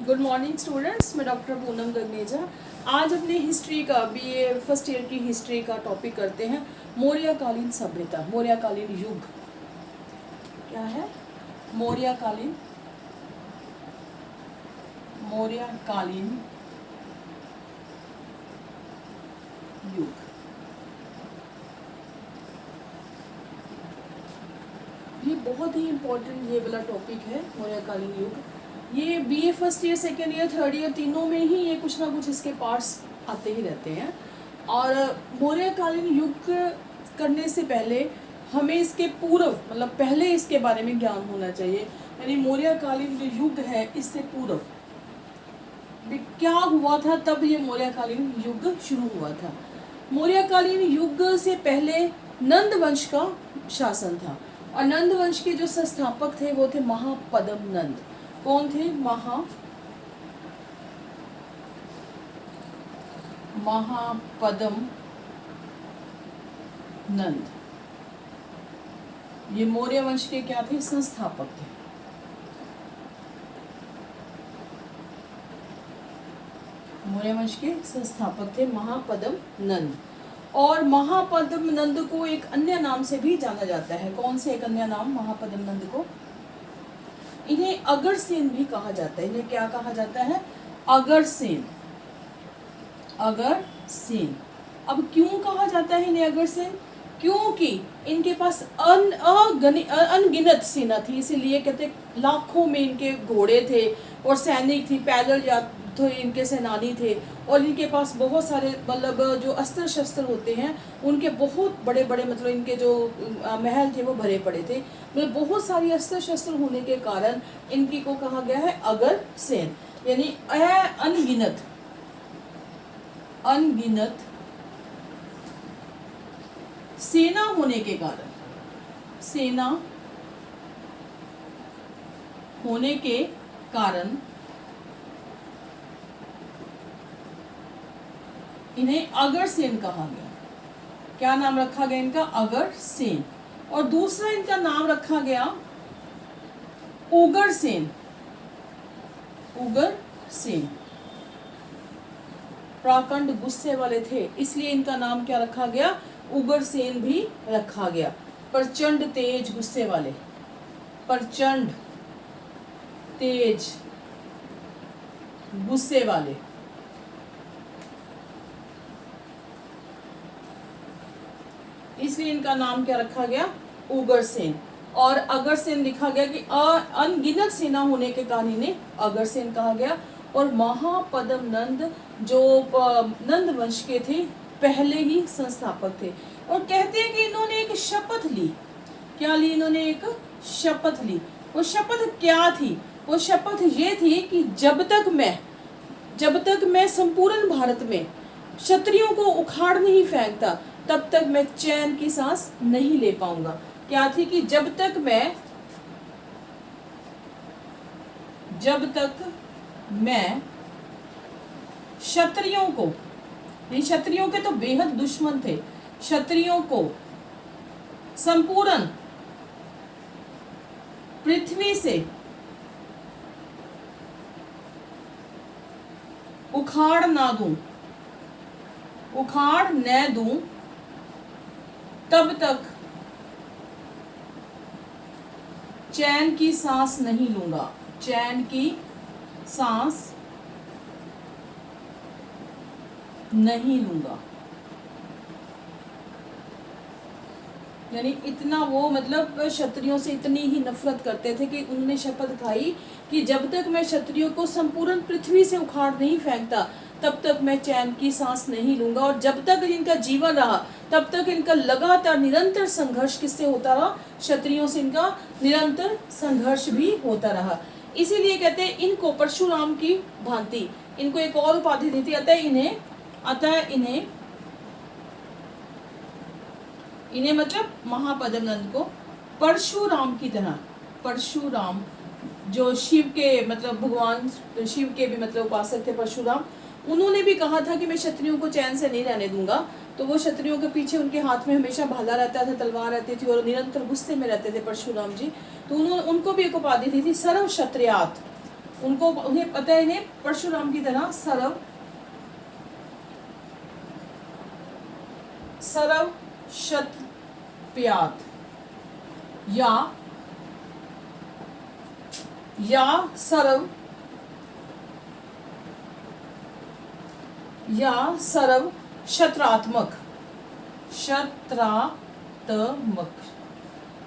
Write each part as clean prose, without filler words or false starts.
Good morning students, मैं doctor Poonam Gagneja. आज अपने हिस्ट्री का बीए फर्स्ट ईयर की हिस्ट्री का टॉपिक करते हैं मौर्यकालीन सभ्यता, मौर्यकालीन युग। क्या है मौर्यकालीन युग। ये बहुत ही इम्पोर्टेंट ये वाला टॉपिक है मौर्यकालीन युग। ये BA first year, second year, third year तीनों में ही ये कुछ ना कुछ इसके पार्ट्स आते ही रहते हैं। और मौर्यकालीन युग करने से पहले हमें इसके पूर्व मतलब पहले इसके बारे में ज्ञान होना चाहिए। यानी मौर्यकालीन जो युग है इससे पूर्व क्या हुआ था, तब ये मौर्यकालीन युग शुरू हुआ था। मौर्यकालीन युग से पहले नंद वंश का शासन था और नंद वंश के जो संस्थापक थे वो थे महापद्म नंद। कौन थे? महापद्म नंद। ये मौर्य वंश के क्या थे? संस्थापक थे। मौर्य वंश के संस्थापक थे महापद्म नंद। और महापद्म नंद को एक अन्य नाम से भी जाना जाता है। कौन से एक अन्य नाम महापद्म नंद को? इन्हें अगरसेन भी कहा जाता है। इन्हें क्या कहा जाता है? अगरसेन। अगरसेन। अब क्यों कहा जाता है इन्हें अगरसेन? क्योंकि इनके पास अनगिनत सेना थी, इसीलिए कहते लाखों में इनके घोड़े थे और सैनिक थी, पैदल तो इनके सेनानी थे। और इनके पास बहुत सारे मतलब जो अस्त्र शस्त्र होते हैं उनके बहुत बड़े बड़े मतलब इनके जो महल थे वो भरे पड़े थे। मतलब बहुत सारी अस्त्र शस्त्र होने के कारण इनकी को कहा गया है अगरसेन, यानी अनगिनत सेना होने के कारण, सेना होने के कारण इन्हें अगरसेन कहा गया। क्या नाम रखा गया इनका? अगरसेन। और दूसरा इनका नाम रखा गया उगरसेन। उगरसेन प्रचंड गुस्से वाले थे, इसलिए इनका नाम क्या रखा गया? उगरसेन भी रखा गया। प्रचंड तेज गुस्से वाले, प्रचंड तेज गुस्से वाले। इसलिए इनका नाम क्या रखा गया? उगरसेन। और अगरसेन लिखा गया कि अनगिनत सेना होने के कारण इन्हें अगरसेन कहा गया। और महापद्म नंद जो नंद वंश के थे पहले ही संस्थापक थे। और कहते हैं कि इन्होंने एक शपथ ली। क्या ली? इन्होंने एक शपथ ली। वो शपथ क्या थी? वो शपथ ये थी कि जब तक मैं संपूर्ण भारत में क्षत्रियों को उखाड़ नहीं फेंकता तब तक मैं चैन की सांस नहीं ले पाऊंगा। क्या थी? कि जब तक मैं क्षत्रियों को, ये क्षत्रियों के तो बेहद दुश्मन थे, क्षत्रियों को संपूर्ण पृथ्वी से उखाड़ न दूं तब तक चैन की सांस नहीं लूंगा। चैन की सांस नहीं लूंगा। यानी इतना वो मतलब क्षत्रियों से इतनी ही नफरत करते थे कि उन्होंने शपथ खाई कि जब तक मैं क्षत्रियों को संपूर्ण पृथ्वी से उखाड़ नहीं फेंकता तब तक मैं चैन की सांस नहीं लूंगा। और जब तक इनका जीवन रहा तब तक इनका लगातार निरंतर संघर्ष किससे होता रहा? क्षत्रियों से इनका निरंतर संघर्ष भी होता रहा। इसीलिए कहते हैं इनको परशुराम की भांति इनको एक और उपाधि दी थी। अतः इन्हें मतलब महापद्म नंद को परशुराम की तरह, परशुराम जो शिव के मतलब भगवान शिव के भी मतलब उपासक थे परशुराम, उन्होंने भी कहा था कि मैं क्षत्रियों को चैन से नहीं रहने दूंगा। तो वो क्षत्रियों के पीछे उनके हाथ में हमेशा भाला रहता था, तलवार रहती थी और निरंतर गुस्से में रहते थे परशुराम जी। तो उनको भी एक उपाधि दी थी सर्व क्षत्रियात। उनको उन्हें पता है इन्हें परशुराम की तरह सरव शतप्यात या सरव शत्रात्मक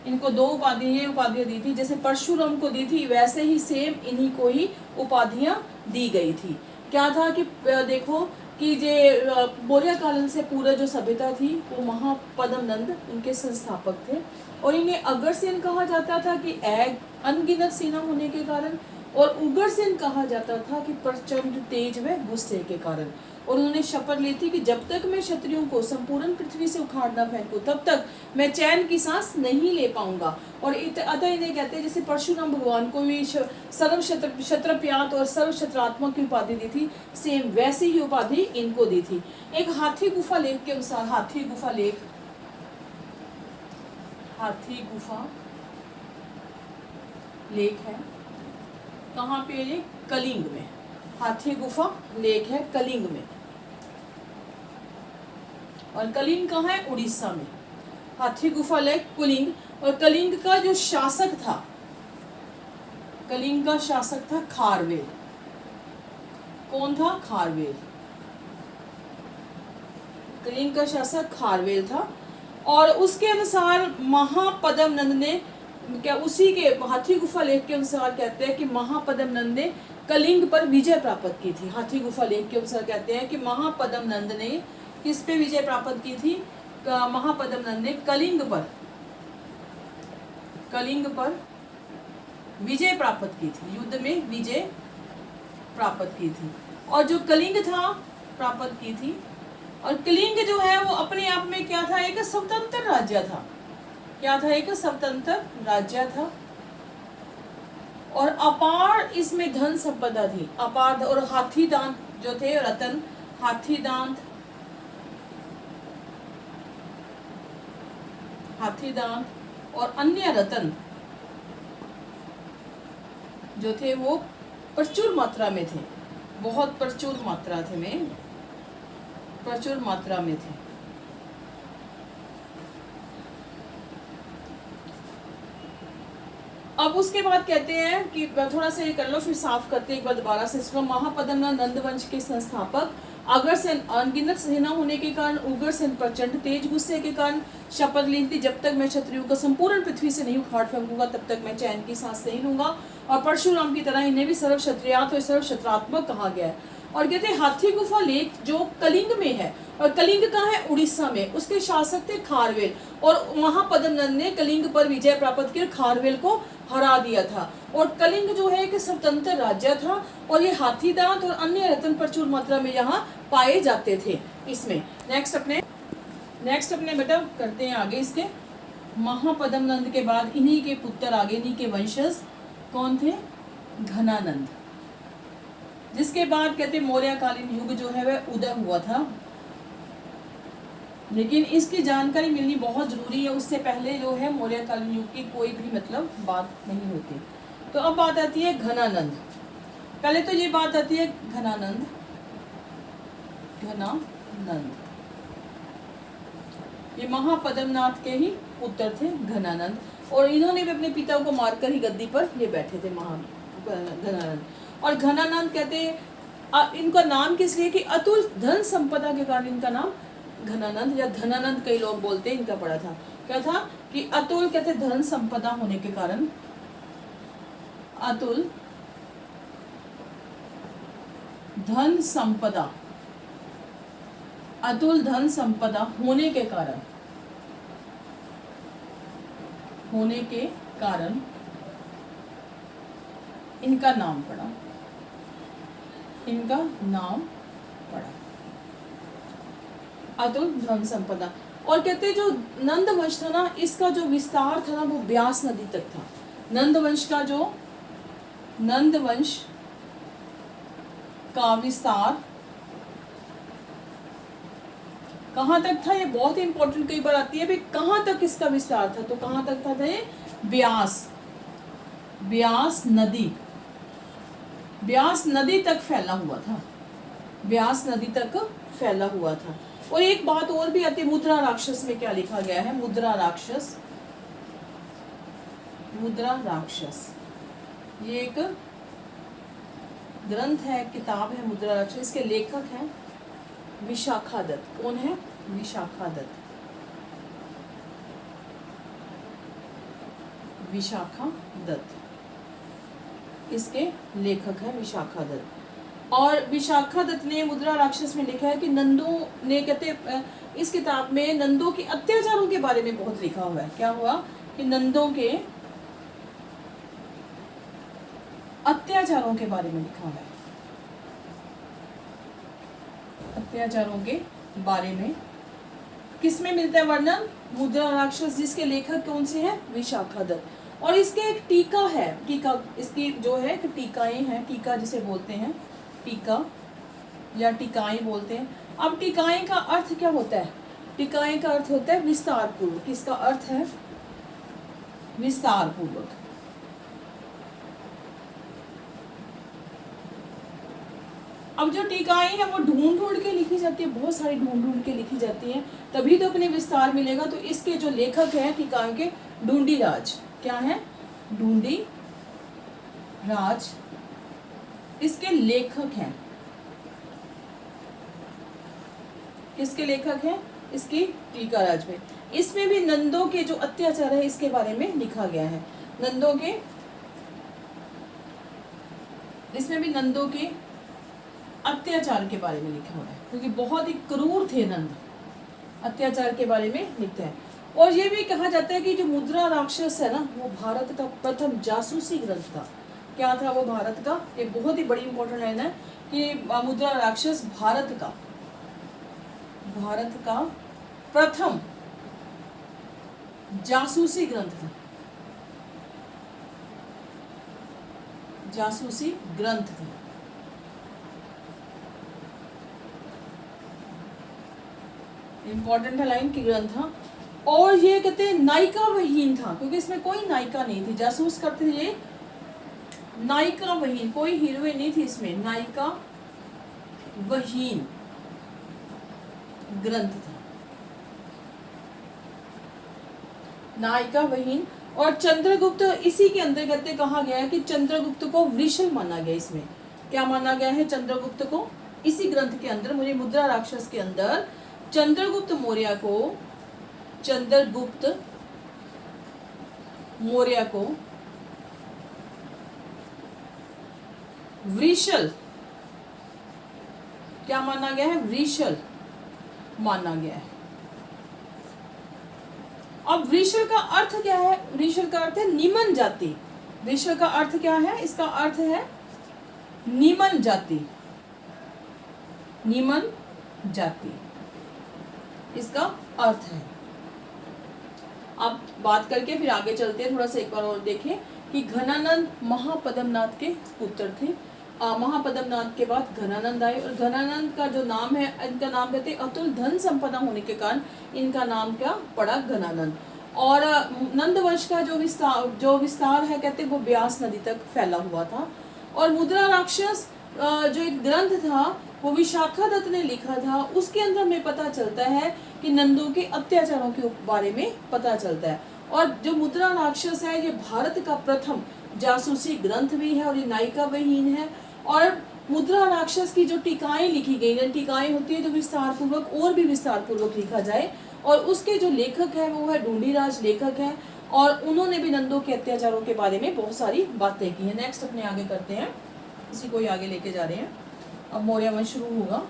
इनको दो उपाधियां, ये उपाधियां दी थी। जैसे परशुराम को दी थी वैसे ही सेम इन्हीं को ही उपाधियां दी गई थी। क्या था कि देखो कि जे मौर्य काल से पूरा जो सभ्यता थी वो महापद्म नंद उनके संस्थापक थे, और इन्हें अग्रसेन कहा जाता था कि अनगिनत सेना होने के कारण, और उग्रसेन कहा जाता था कि प्रचंड तेज व गुस्से के कारण। और उन्होंने शपथ ली थी कि जब तक मैं क्षत्रियों को संपूर्ण पृथ्वी से उखाड़ना फेंकूं तब तक मैं चैन की सांस नहीं ले पाऊंगा। और अतः इन्हें कहते हैं, जैसे परशुराम भगवान को भी सर्व क्षत्रप्यात और सर्व क्षत्रात्मक की उपाधि दी थी, सेम वैसी ही उपाधि इनको दी थी। एक हाथी गुफा लेख के अनुसार, हाथी गुफा लेख है कहाँ पे? ये कलिंग में। हाथी गुफा लेख है कलिंग में, और कलिंग कहाँ है? उड़ीसा में। हाथी गुफा लेख कलिंग, और कलिंग का जो शासक था, कलिंग का शासक था खारवेल। कौन था? खारवेल। कलिंग का शासक खारवेल था। और उसके अनुसार महापद्म नंद ने क्या, उसी के हाथी गुफा लेख के अनुसार कहते हैं कि महापद्म नंद ने कलिंग पर विजय प्राप्त की थी। हाथी गुफा लेख के अनुसार कहते हैं कि महापद्म नंद ने किस पे विजय प्राप्त की थी? महापद्म नंद ने कलिंग पर विजय प्राप्त की थी, युद्ध में विजय प्राप्त की थी। और जो कलिंग था प्राप्त की थी, और कलिंग जो है वो अपने आप में क्या था? एक स्वतंत्र राज्य था। क्या था? एक स्वतंत्र राज्य था, और अपार इसमें धन संपदा थी, अपार। और हाथी दांत जो थे, रतन, हाथी दांत और अन्य रतन जो थे वो प्रचुर मात्रा में थे, बहुत प्रचुर मात्रा में थे। अब उसके बाद कहते हैं कि थोड़ा सा ये कर लो, फिर साफ करते हैं एक बार दोबारा से। महापद्म नंद वंश के संस्थापक अग्रसेन अनगिनत सेना होने के कारण, उग्रसेन प्रचंड तेज गुस्से के कारण शपथ ली थी, जब तक मैं क्षत्रियों को संपूर्ण पृथ्वी से नहीं उखाड़ फेंकूंगा तब तक मैं चैन की सांस नहीं लूंगा। और परशुराम की तरह इन्हें भी सर्व क्षत्रियात और सर्व क्षत्रात्मक कहा गया है। और कहते हैं हाथी गुफा लेख जो कलिंग में है, और कलिंग कहाँ है? उड़ीसा में। उसके शासक थे खारवेल, और महापद्म नंद ने कलिंग पर विजय प्राप्त कर खारवेल को हरा दिया था। और कलिंग जो है एक स्वतंत्र राज्य था, और ये हाथी दांत और अन्य रत्न प्रचुर मात्रा में यहाँ पाए जाते थे। इसमें नेक्स्ट अपने बेटा करते हैं आगे। इसके महापद्म नंद के बाद इन्हीं के पुत्र आगे, इन्हीं के वंशज कौन थे? घनानंद, जिसके बाद कहते मौर्यकालीन युग जो है वह उदय हुआ था। लेकिन इसकी जानकारी मिलनी बहुत जरूरी है, उससे पहले जो है मौर्यकालीन युग की कोई भी मतलब बात नहीं होती। तो अब बात आती है घनानंद। पहले तो ये बात आती है घनानंद, ये महापद्मनाथ के ही पुत्र थे घनानंद, और इन्होंने भी अपने पिता को मारकर ही गद्दी पर ये बैठे थे घनानंद। और घनानंद कहते इनका नाम किस लिए कि अतुल धन संपदा के कारण इनका नाम घनानंद या धनानंद कई लोग बोलते हैं, इनका पड़ा था। क्या था कि अतुल कहते धन संपदा होने के कारण, अतुल धन संपदा होने के कारण इनका नाम पड़ा, अतुल धन संपदा। और कहते जो नंद वंश था ना, इसका जो विस्तार था ना वो ब्यास नदी तक था। नंद वंश का विस्तार कहाँ तक था? ये बहुत इंपॉर्टेंट कई बार आती है भाई, कहाँ तक इसका विस्तार था? तो कहाँ तक था ये? ब्यास नदी ब्यास नदी तक फैला हुआ था, ब्यास नदी तक फैला हुआ था। और एक बात और भी आती है, मुद्रा राक्षस में क्या लिखा गया है, मुद्रा राक्षस, मुद्रा राक्षस ये एक ग्रंथ है, किताब है मुद्रा राक्षस। इसके लेखक हैं विशाखादत्त। कौन है? विशाखादत्त, विशाखादत्त इसके लेखक है विशाखादत्त। और विशाखादत्त ने मुद्रा राक्षस में लिखा है कि नंदों ने, कहते इस किताब में नंदों के अत्याचारों के बारे में बहुत लिखा हुआ है। क्या हुआ कि नंदों के अत्याचारों के बारे में लिखा हुआ है, अत्याचारों के बारे में किसमें मिलता है वर्णन? मुद्रा राक्षस, जिसके लेखक कौन से हैं? विशाखादत्त। और इसके एक टीका है, टीका इसकी जो है कि टीकाएं हैं, टीका जिसे बोलते हैं, टीका या टीकाएं बोलते हैं। अब टीकाएं का अर्थ क्या होता है? टीकाएं का अर्थ होता है विस्तार पूर्वक। किसका अर्थ है? विस्तार पूर्वक। अब जो टीकाएं हैं वो ढूंढ ढूंढ के लिखी जाती है, बहुत सारी ढूंढ ढूंढ के लिखी जाती हैं, तभी तो अपने विस्तार मिलेगा। तो इसके जो लेखक हैं टीकाएं के, ढूंढीराज। क्या है? ढूंढीराज इसके लेखक हैं। किसके लेखक हैं? इसकी टीकाराज में। इसमें भी नंदों के जो अत्याचार है इसके बारे में लिखा गया है। नंदों के, इसमें भी नंदों के अत्याचार के बारे में लिखा हुआ है, क्योंकि बहुत ही क्रूर थे नंद। अत्याचार के बारे में लिखते हैं। और ये भी कहा जाता है कि जो मुद्रा राक्षस है ना, वो भारत का प्रथम जासूसी ग्रंथ था। क्या था वो? भारत का, ये बहुत ही बड़ी इंपॉर्टेंट लाइन है कि मुद्रा राक्षस भारत का प्रथम जासूसी ग्रंथ था, जासूसी ग्रंथ था। इंपॉर्टेंट है लाइन की ग्रंथ था। और ये कहते हैं नायिका वहीन था, क्योंकि इसमें कोई नायिका नहीं थी। जासूस करते थे ये नायिका वहीन, कोई हीरोइन नहीं थी इसमें, नायिका वहीन ग्रंथ था, नायिका वहीन। और चंद्रगुप्त इसी के अंदर कहते कहा गया है कि चंद्रगुप्त को वृषल माना गया। इसमें क्या माना गया है? चंद्रगुप्त को, इसी ग्रंथ के अंदर, मुझे मुद्रा राक्षस के अंदर चंद्रगुप्त मौर्य को, चंद्रगुप्त मौर्य को वृषल क्या माना गया है? वृषल माना गया है। अब वृषल का अर्थ क्या है? वृषल का अर्थ है निमन जाति। वृषल का अर्थ क्या है? इसका अर्थ है निमन जाति, निमन जाति इसका अर्थ है। अब बात करके फिर आगे चलते हैं, थोड़ा सा एक बार और देखें कि घनानंद महापद्मनाथ के पुत्र थे। महापद्मनाथ के बाद घनानंद आए, और घनानंद का जो नाम है, इनका नाम कहते हैं अतुल धन संपदा होने के कारण इनका नाम क्या पड़ा? घनानंद। और नंद वंश का जो विस्तार है कहते हैं वो ब्यास नदी तक फैला हुआ था। और मुद्रा राक्षस जो एक ग्रंथ था वो विशाखादत्त ने लिखा था, उसके अंदर हमें पता चलता है कि नंदों के अत्याचारों के बारे में पता चलता है। और जो मुद्रा राक्षस है ये भारत का प्रथम जासूसी ग्रंथ भी है, और ये नायिका वहीन है। और मुद्रा राक्षस की जो टीकाएं लिखी गई, टीकाएं होती है जो विस्तार पूर्वक और भी विस्तार पूर्वक लिखा जाए, और उसके जो लेखक है वो है ढूंढीराज लेखक है, और उन्होंने भी नंदों के अत्याचारों के बारे में बहुत सारी बातें की हैं। नेक्स्ट अपने आगे करते हैं, इसी को आगे लेके जा रहे हैं। अब मौर्य वंश शुरू होगा।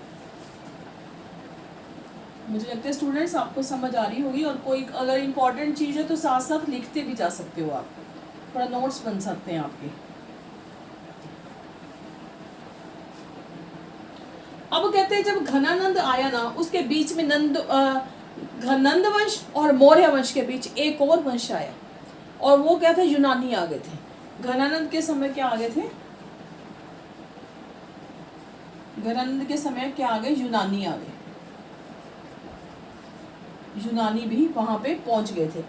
मुझे लगता है स्टूडेंट्स आपको समझ आ रही होगी, और कोई अगर इम्पोर्टेंट चीज़ है तो साथ साथ लिखते भी जा सकते हो, आप थोड़ा नोट्स बन सकते हैं आपके। अब कहते हैं जब घनानंद आया ना, उसके बीच में नंद वंश और मौर्य वंश के बीच एक और वंश आया, और वो क्या था? यूनानी आ गए थे। घनानंद के समय क्या आ गए थे? घनानंद के समय क्या आ गए? यूनानी आ गए। यूनानी भी वहां पे पहुंच गए थे,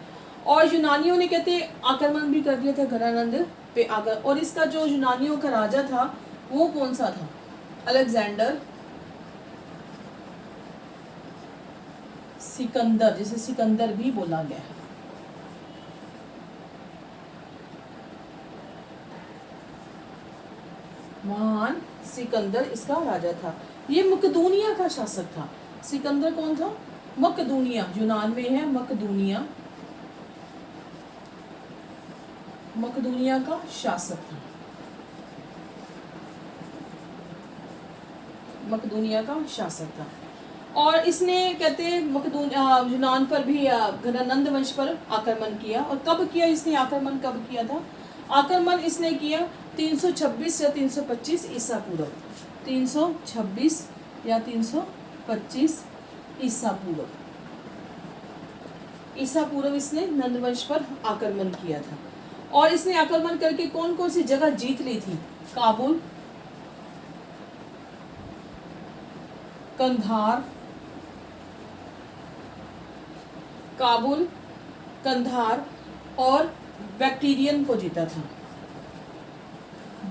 और यूनानियों ने कहते आक्रमण भी कर दिया था घनानंद पे आकर। और इसका जो यूनानियों का राजा था वो कौन सा था? अलेक्जेंडर सिकंदर, जिसे सिकंदर भी बोला गया है। महान सिकंदर इसका राजा था। ये मकदूनिया का शासक था। सिकंदर कौन था? मकदूनिया, यूनान में है मकदूनिया, मकदूनिया का शासक था। मकदूनिया का शासक था। और इसने कहते हैं यूनान पर भी घनानंद वंश पर आक्रमण किया। और कब किया इसने आक्रमण? कब किया था आक्रमण? इसने किया 326 या 325 ईसा पूर्व। 326 या 325 ईसा पूर्व। ईसा पूर्व इसने नंदवंश पर आक्रमण किया था। और इसने आक्रमण करके कौन कौन सी जगह जीत ली थी? काबुल, कंधार, काबुल, कंधार और बैक्टीरियन को जीता था।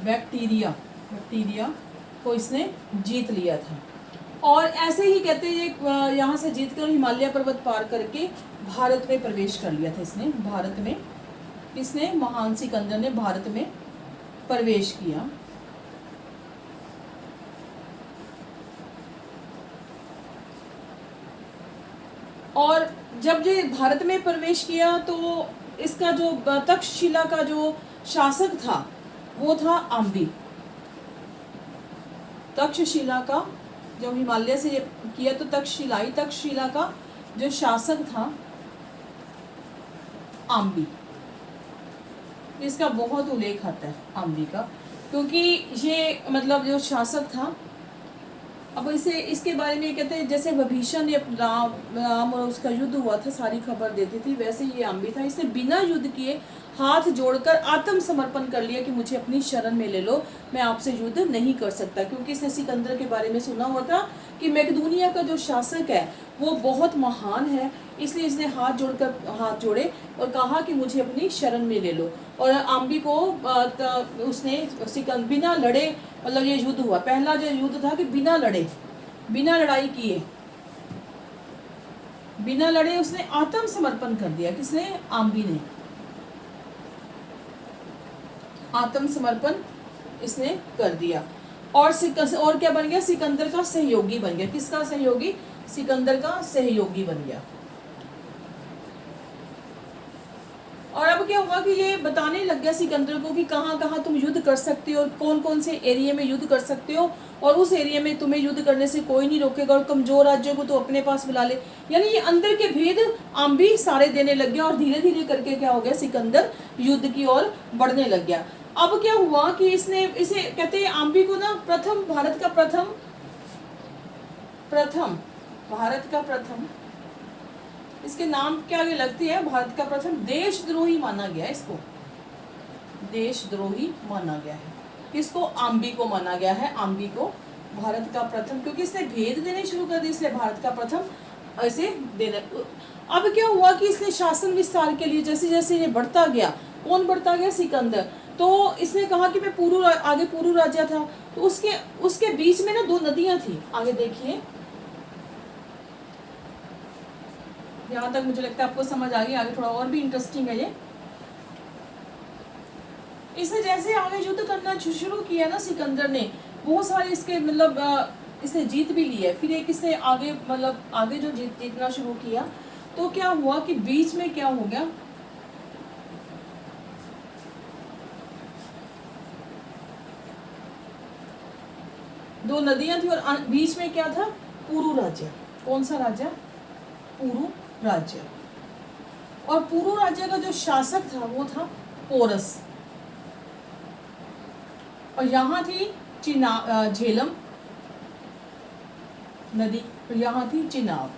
बैक्टीरिया को इसने जीत लिया था। और ऐसे ही कहते हैं यहाँ से जीतकर हिमालय पर्वत पार करके भारत में प्रवेश कर लिया था इसने। भारत में इसने, महान सिकंदर ने भारत में प्रवेश किया। और जब ये भारत में प्रवेश किया तो इसका जो तक्षशिला का जो शासक था वो था आम्बी। तक्षशिला का जब हिमालय से ये किया तो तक्षशिला का जो शासक था आम्बी। इसका बहुत उल्लेख आता है आम्बी का, क्योंकि ये मतलब जो शासक था। अब इसे इसके बारे में कहते हैं जैसे विभीषण ने राम और उसका युद्ध हुआ था सारी खबर देती थी, वैसे ये आम्बी था। इसने बिना युद्ध किए हाथ जोड़कर आत्मसमर्पण कर लिया कि मुझे अपनी शरण में ले लो, मैं आपसे युद्ध नहीं कर सकता। क्योंकि इसने सिकंदर के बारे में सुना हुआ था कि मैकेडोनिया का जो शासक है वो बहुत महान है, इसलिए इसने हाथ जोड़े और कहा कि मुझे अपनी शरण में ले लो। और आम्बी को उसने बिना लड़े, मतलब ये युद्ध हुआ, पहला जो युद्ध था कि बिना लड़े, बिना लड़ाई किए, बिना लड़े उसने आत्मसमर्पण कर दिया। किसने? आम्बी ने आत्मसमर्पण इसने कर दिया। और क्या बन गया? सिकंदर का सहयोगी बन गया। किसका सहयोगी? सिकंदर का सहयोगी बन गया। और अब क्या हुआ कि ये बताने लग गया सिकंदर को कि कहाँ कहाँ तुम युद्ध कर सकते हो और कौन कौन से एरिया में युद्ध कर सकते हो, और उस एरिया में तुम्हें युद्ध करने से कोई नहीं रोकेगा, और कमजोर राज्यों को तो अपने पास बुला ले। यानी ये अंदर के भेद आम्बी सारे देने लग गया। और धीरे धीरे करके क्या हो गया? सिकंदर युद्ध की ओर बढ़ने लग गया। अब क्या हुआ कि इसे कहते हैं आम्बी को ना भारत का प्रथम इसके नाम के आगे लगती है भारत का प्रथम देशद्रोही माना गया। इसको देशद्रोही माना गया है। किसको? आम्बी को माना गया है। आम्बी को भारत का प्रथम, क्योंकि इसने भेद देने शुरू कर दिए, इसलिए भारत का प्रथम ऐसे देने। अब क्या हुआ कि इसने शासन विस्तार के लिए जैसे जैसे ये बढ़ता गया, कौन बढ़ता गया? सिकंदर। तो इसने कहा कि मैं आगे पुरु राज्य था, तो उसके बीच में ना 2 नदियां थी। आगे देखिए, यहाँ तक मुझे लगता है आपको समझ आ गई। आगे थोड़ा और भी इंटरेस्टिंग है ये। इसने जैसे आगे युद्ध करना शुरू किया ना सिकंदर ने, बहुत सारे इसके मतलब इसने जीत भी ली है। फिर एक इसने आगे जो जीतना शुरू किया, तो क्या हुआ कि बीच में क्या हो गया? दो नदियां थी और बीच में क्या था? पुरु राज्य। कौन सा राज्य? पुरु राज्य। और पुरु राज्य का जो शासक था वो था पोरस। और यहाँ थी झेलम नदी, और यहाँ थी चिनाब।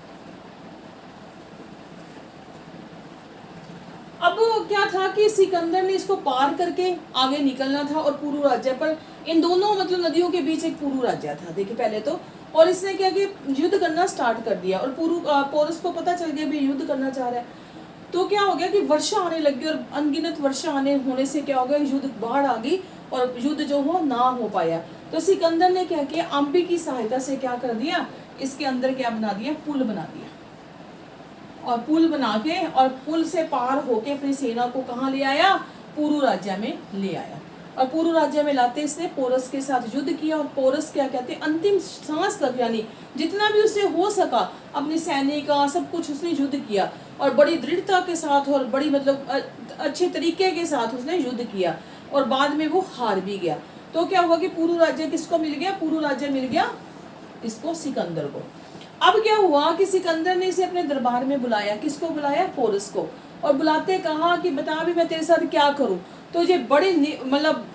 अब क्या था कि सिकंदर ने इसको पार करके आगे निकलना था, और पुरु राज्य पर इन दोनों मतलब नदियों के बीच एक पुरु राज्य था। देखिए पहले तो, और इसने क्या कि युद्ध करना स्टार्ट कर दिया, और पोरस को पता चल गया भी युद्ध करना चाह रहा है। तो क्या हो गया कि वर्षा आने लगी, और अनगिनत वर्षा होने से क्या हो गया? युद्ध बाढ़ आ गई और युद्ध जो हो ना हो पाया। तो सिकंदर ने क्या किया, अंबी की सहायता से क्या कर दिया, इसके अंदर क्या बना दिया, पुल बना दिया, और पुल बना के और पुल से पार होके अपनी सेना को कहाँ ले आया, पुरु राज्य में ले आया। और पुरु राज्य में लाते इसने पोरस के साथ युद्ध किया, और पोरस क्या कहते हैं, अंतिम सांस तक, यानी जितना भी उसे हो सका अपने सैनिक का सब कुछ उसने युद्ध किया, और बड़ी दृढ़ता के साथ और बड़ी मतलब अच्छे तरीके के साथ उसने युद्ध किया, और बाद में वो हार भी गया। तो क्या हुआ कि पुरु राज्य किसको मिल गया, पुरु राज्य मिल गया इसको, सिकंदर को। अब क्या हुआ कि सिकंदर ने इसे अपने दरबार में बुलाया, किसको बुलाया, पोरस को, और बुलाते कहा कि बता भी मैं तेरे साथ क्या करूं। तो ये बड़े मतलब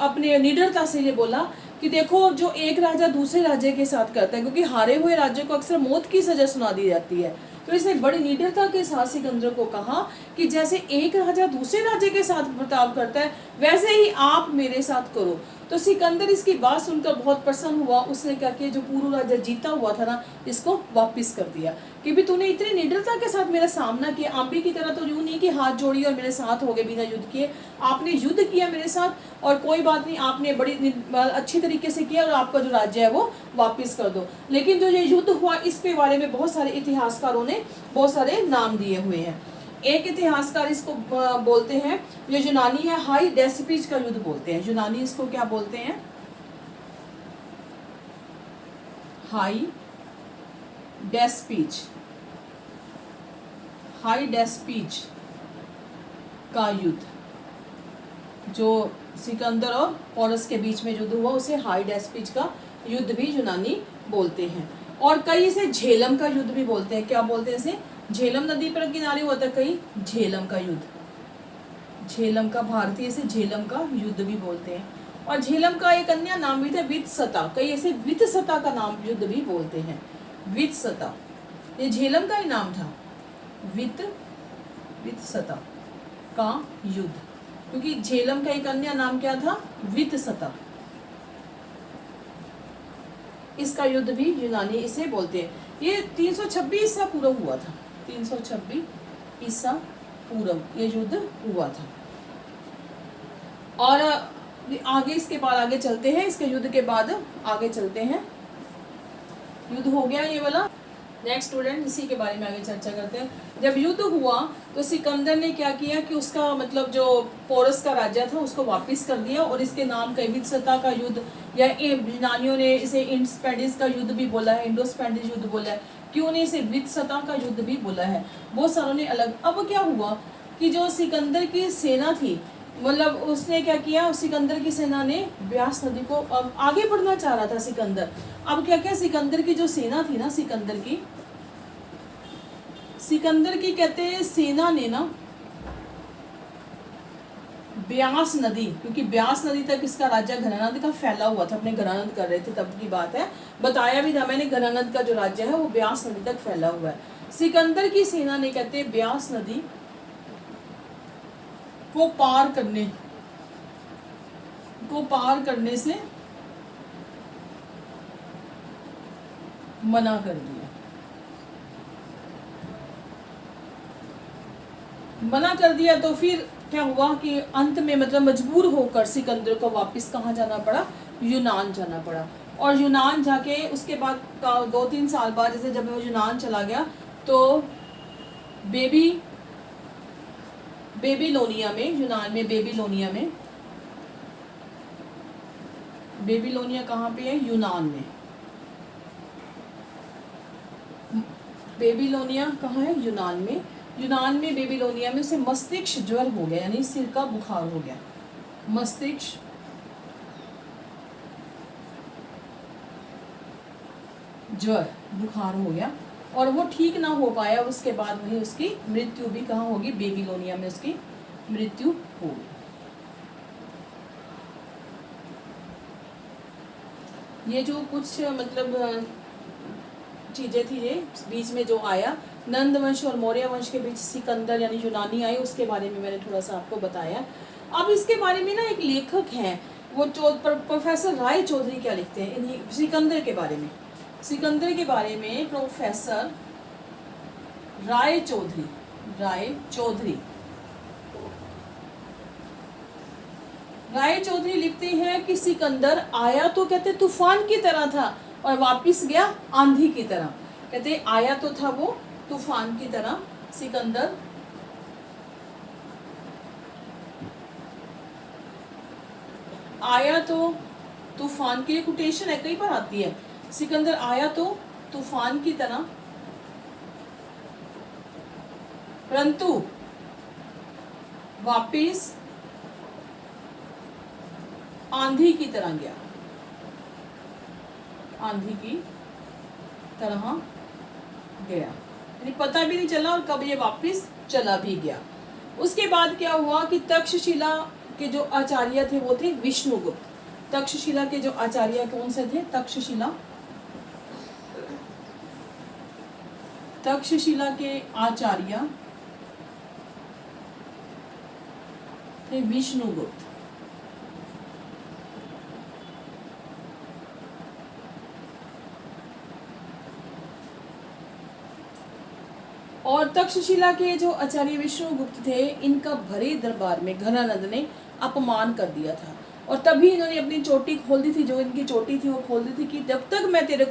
अपने निडरता से ये बोला कि देखो, जो एक राजा दूसरे राज्य के साथ करता है, क्योंकि हारे हुए राज्य को अक्सर मौत की सजा सुना दी जाती है, तो इसने बड़ी निडरता के साथ सिकंदर को कहा कि जैसे एक राजा दूसरे राज्य के साथ बर्ताव करता है, वैसे ही आप मेरे साथ करो। तो सिकंदर इसकी बात सुनकर बहुत प्रसन्न हुआ। उसने क्या किया, जो पूरा राज्य जीता हुआ था ना, इसको वापस कर दिया कि भी तूने इतनी निडरता के साथ मेरा सामना किया, आंबी की तरह तो यूं नहीं कि हाथ जोड़ी और मेरे साथ हो गए बिना युद्ध किए, आपने युद्ध किया मेरे साथ, और कोई बात नहीं, आपने बड़ी अच्छी तरीके से किया, और आपका जो राज्य है वो वापस कर दो। लेकिन जो ये युद्ध हुआ, इसके बारे में बहुत सारे इतिहासकारों ने बहुत सारे नाम दिए हुए हैं। एक इतिहासकार इसको बोलते हैं, जो यूनानी है, हाई डेस्पिज का युद्ध बोलते हैं। यूनानी इसको क्या बोलते हैं, हाई डेस्पिज, हाई डेस्पिज का युद्ध, जो सिकंदर और पोरस के बीच में युद्ध हुआ, उसे हाई डेस्पिज का युद्ध भी यूनानी बोलते हैं। और कई इसे झेलम का युद्ध भी बोलते हैं। क्या बोलते हैं इसे, झेलम नदी पर किनारे होता है कई, झेलम का युद्ध, झेलम का, भारतीय से झेलम का युद्ध भी बोलते हैं। और झेलम का एक अन्य नाम भी था वित्सता, कई ऐसे वित्सता का नाम युद्ध भी बोलते हैं, वित्सता, ये झेलम का ही नाम था, वित्सता का युद्ध, क्योंकि झेलम का एक अन्य नाम क्या था, वित्सता। इसका युद्ध भी यूनानी इसे बोलते हैं। ये 326 ईसा पूर्व हुआ था, 326 ईसा पूर्व ये युद्ध हुआ था। और आगे इसके बाद आगे चलते हैं, इसके युद्ध के बाद आगे चलते हैं। युद्ध हो गया ये वाला। नेक्स्ट स्टूडेंट, इसी के बारे में आगे चर्चा करते हैं। जब युद्ध हुआ तो सिकंदर ने क्या किया कि उसका मतलब जो पोरस का राज्य था उसको वापस कर दिया, और इसके नाम का वित्सता का युद्ध, या यूनानियों ने इसे इंड स्पेडिस का युद्ध भी बोला है, इंडो स्पेडिस युद्ध बोला है, क्यों ने इसे वित्सता का युद्ध भी बोला है, बहुत सारों ने अलग। अब क्या हुआ कि जो सिकंदर की सेना थी, मतलब उसने क्या किया, सिकंदर की सेना ने ब्यास नदी को आगे बढ़ना चाह रहा था सिकंदर। अब क्या क्या, सिकंदर की जो सेना थी ना, सिकंदर की कहते हैं सेना ने ना ब्यास नदी, क्योंकि ब्यास नदी तक इसका राज्य घनानद का फैला हुआ था, अपने घनानद कर रहे थे तब की बात है, बताया भी था मैंने, घनानद का जो राज्य है वो ब्यास नदी तक फैला हुआ है। सिकंदर की सेना ने कहते हैं ब्यास नदी को पार करने से मना कर दिया। मना कर दिया तो फिर क्या हुआ कि अंत में मतलब मजबूर होकर सिकंदर को वापस कहाँ जाना पड़ा, यूनान जाना पड़ा। और यूनान जाके उसके बाद 2-3 साल बाद जैसे जब वो यूनान चला गया तो बेबीलोनिया में, यूनान में बेबीलोनिया कहाँ पे है, यूनान में। बेबीलोनिया कहाँ है, यूनान में। बेबीलोनिया में उसे मस्तिष्क ज्वर हो गया, यानी सिर का बुखार हो गया, मस्तिष्क ज्वर बुखार हो गया, और वो ठीक ना हो पाया। उसके बाद वही उसकी मृत्यु भी कहाँ होगी, बेबीलोनिया में उसकी मृत्यु होगी। ये जो कुछ मतलब चीजें थी ये बीच में जो आया, नंद वंश और मौर्य वंश के बीच सिकंदर यानी यूनानी आए, उसके बारे में मैंने थोड़ा सा आपको बताया। अब इसके बारे में ना एक लेखक हैं, वो प्रोफेसर राय चौधरी क्या लिखते हैं सिकंदर के बारे में। सिकंदर के बारे में प्रोफेसर राय चौधरी राय चौधरी लिखते हैं कि सिकंदर आया तो कहते तूफान की तरह था और वापिस गया आंधी की तरह। कहते आया तो था वो तूफान की तरह सिकंदर, आया तो तूफान की कोटेशन है, कई बार आती है। सिकंदर आया तो तूफान की तरह, परंतु वापिस आंधी की तरह गया, आंधी की तरह गया, यानी पता भी नहीं चला और कब ये वापिस चला भी गया। उसके बाद क्या हुआ कि तक्षशिला के जो आचार्य थे वो थे विष्णुगुप्त। तक्षशिला के जो आचार्य कौन से थे? तक्षशिला के आचार्य थे विष्णुगुप्त। और तक्षशिला के जो आचार्य विष्णुगुप्त थे, इनका भरे दरबार में घनानंद ने अपमान कर दिया था और तभी इन्होंने अपनी चोटी खोल दी थी, जो इनकी चोटी थी वो खोल दी थी कि जब तक मैं तेरे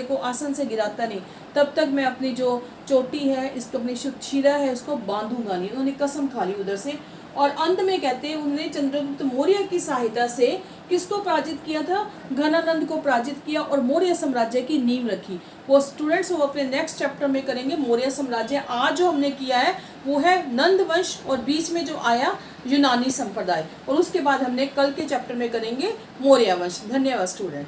को आसन से गिराता नहीं तब तक मैं अपनी जो चोटी है, इसको अपनी शिरा है उसको बांधूंगा नहीं। उन्होंने कसम खा ली उधर से। और अंत में कहते हैं उन्होंने चंद्रगुप्त मौर्य की सहायता से किसको पराजित किया था? घनानंद को पराजित किया और मौर्य साम्राज्य की नींव रखी। वो स्टूडेंट्स वो अपने नेक्स्ट चैप्टर में करेंगे मौर्य साम्राज्य। आज जो हमने किया है वो है नंद वंश और बीच में जो आया यूनानी संप्रदाय, और उसके बाद हमने कल के चैप्टर में करेंगे मौर्य वंश। धन्यवाद स्टूडेंट्स।